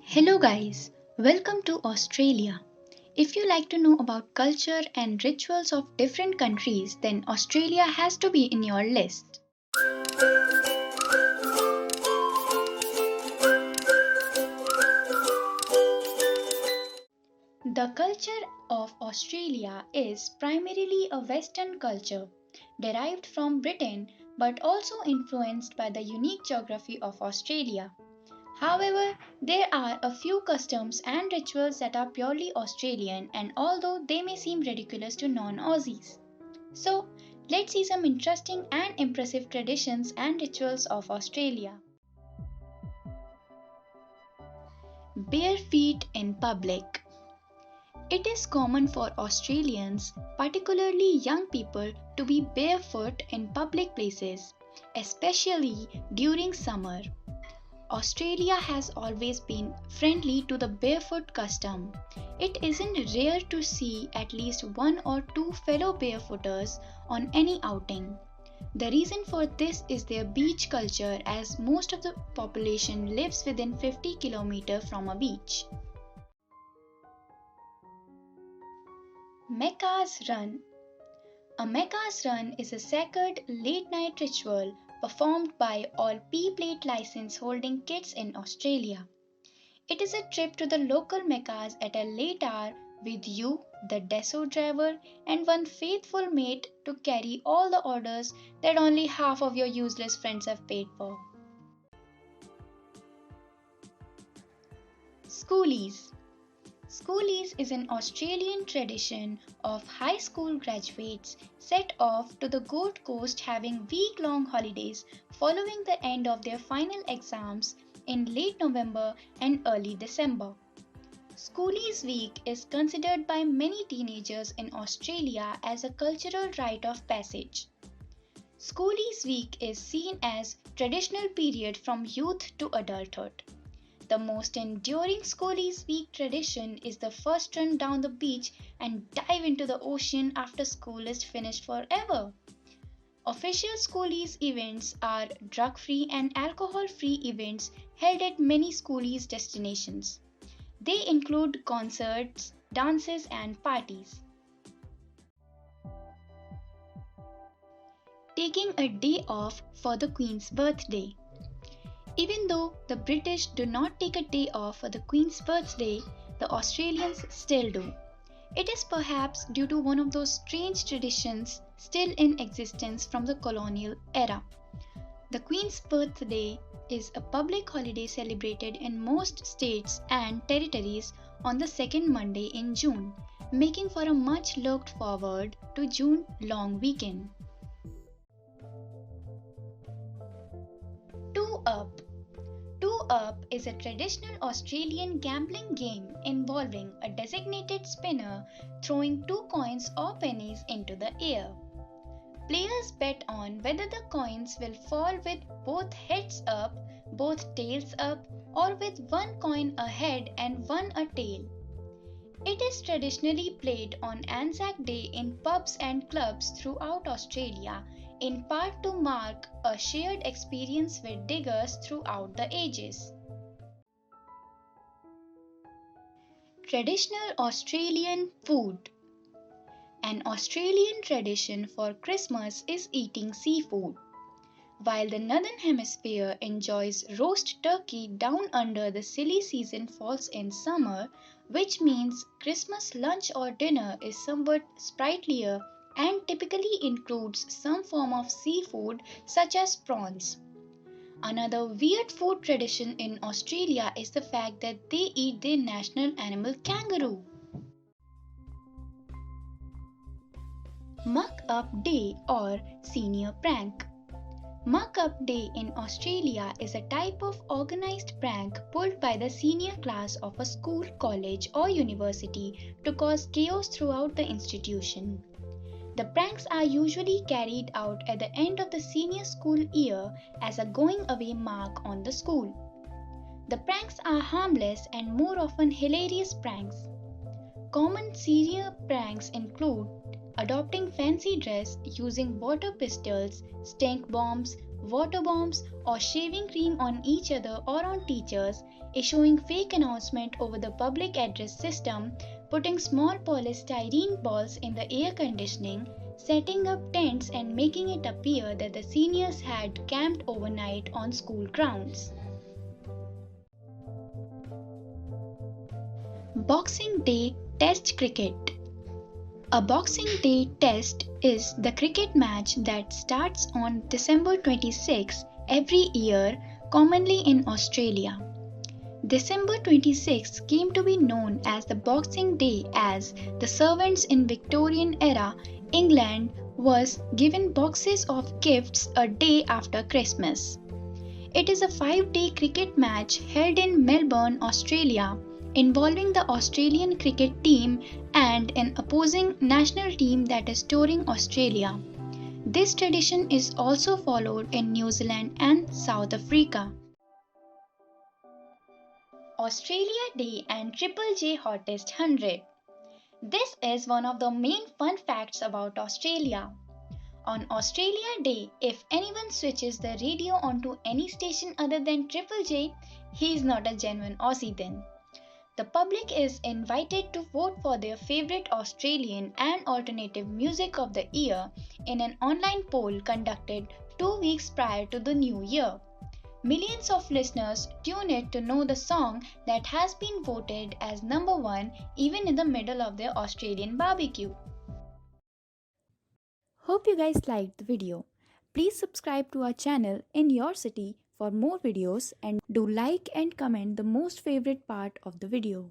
Hello guys, welcome to Australia. If you like to know about culture and rituals of different countries, then Australia has to be in your list. The culture of Australia is primarily a Western culture, derived from Britain but also influenced by the unique geography of Australia. However, there are a few customs and rituals that are purely Australian, and although they may seem ridiculous to non Aussies. So, let's see some interesting and impressive traditions and rituals of Australia. Bare feet in public. It is common for Australians, particularly young people, to be barefoot in public places, especially during summer. Australia has always been friendly to the barefoot custom. It isn't rare to see at least one or two fellow barefooters on any outing. The reason for this is their beach culture, as most of the population lives within 50 km from a beach. Maccas Run. A Maccas Run is a sacred late night ritual performed by all P-plate license holding kids in Australia. It is a trip to the local Maccas at a late hour with you, the deso driver, and one faithful mate to carry all the orders that only half of your useless friends have paid for. Schoolies. Schoolies is an Australian tradition of high school graduates set off to the Gold Coast having week-long holidays following the end of their final exams in late November and early December. Schoolies Week is considered by many teenagers in Australia as a cultural rite of passage. Schoolies Week is seen as traditional period from youth to adulthood. The most enduring Schoolies Week tradition is the first run down the beach and dive into the ocean after school is finished forever. Official Schoolies events are drug-free and alcohol-free events held at many Schoolies destinations. They include concerts, dances and parties. Taking a day off for the Queen's birthday. Even though the British do not take a day off for the Queen's birthday, the Australians still do. It is perhaps due to one of those strange traditions still in existence from the colonial era. The Queen's birthday is a public holiday celebrated in most states and territories on the second Monday in June, making for a much looked forward to June long weekend. 2 Up. 2 Up is a traditional Australian gambling game involving a designated spinner throwing two coins or pennies into the air. Players bet on whether the coins will fall with both heads up, both tails up, or with one coin a head and one a tail. It is traditionally played on Anzac Day in pubs and clubs throughout Australia, in part to mark a shared experience with diggers throughout the ages. Traditional Australian food. An Australian tradition for Christmas is eating seafood. While the Northern Hemisphere enjoys roast turkey, down under the silly season falls in summer, which means Christmas lunch or dinner is somewhat sprightlier and typically includes some form of seafood such as prawns. Another weird food tradition in Australia is the fact that they eat their national animal kangaroo. Muck Up Day or Senior Prank. Muck Up Day in Australia is a type of organized prank pulled by the senior class of a school, college, or university to cause chaos throughout the institution. The pranks are usually carried out at the end of the senior school year as a going away mark on the school. The pranks are harmless and more often hilarious pranks. Common senior pranks include adopting fancy dress, using water pistols, stink bombs, water bombs, or shaving cream on each other or on teachers, issuing fake announcement over the public address system, putting small polystyrene balls in the air conditioning, setting up tents and making it appear that the seniors had camped overnight on school grounds. Boxing Day Test Cricket. A Boxing Day Test is the cricket match that starts on December 26 every year, commonly in Australia. December 26 came to be known as the Boxing Day as the servants in Victorian era England was given boxes of gifts a day after Christmas. It is a 5-day cricket match held in Melbourne, Australia, involving the Australian cricket team and an opposing national team that is touring Australia. This tradition is also followed in New Zealand and South Africa. Australia Day and Triple J Hottest 100. This is one of the main fun facts about Australia. On Australia Day, if anyone switches the radio onto any station other than Triple J, he is not a genuine Aussie then. The public is invited to vote for their favorite Australian and alternative music of the year in an online poll conducted 2 weeks prior to the new year. Millions of listeners tune in to know the song that has been voted as number one even in the middle of their Australian barbecue. Hope you guys liked the video. Please subscribe to our channel in your city for more videos and do like and comment the most favorite part of the video.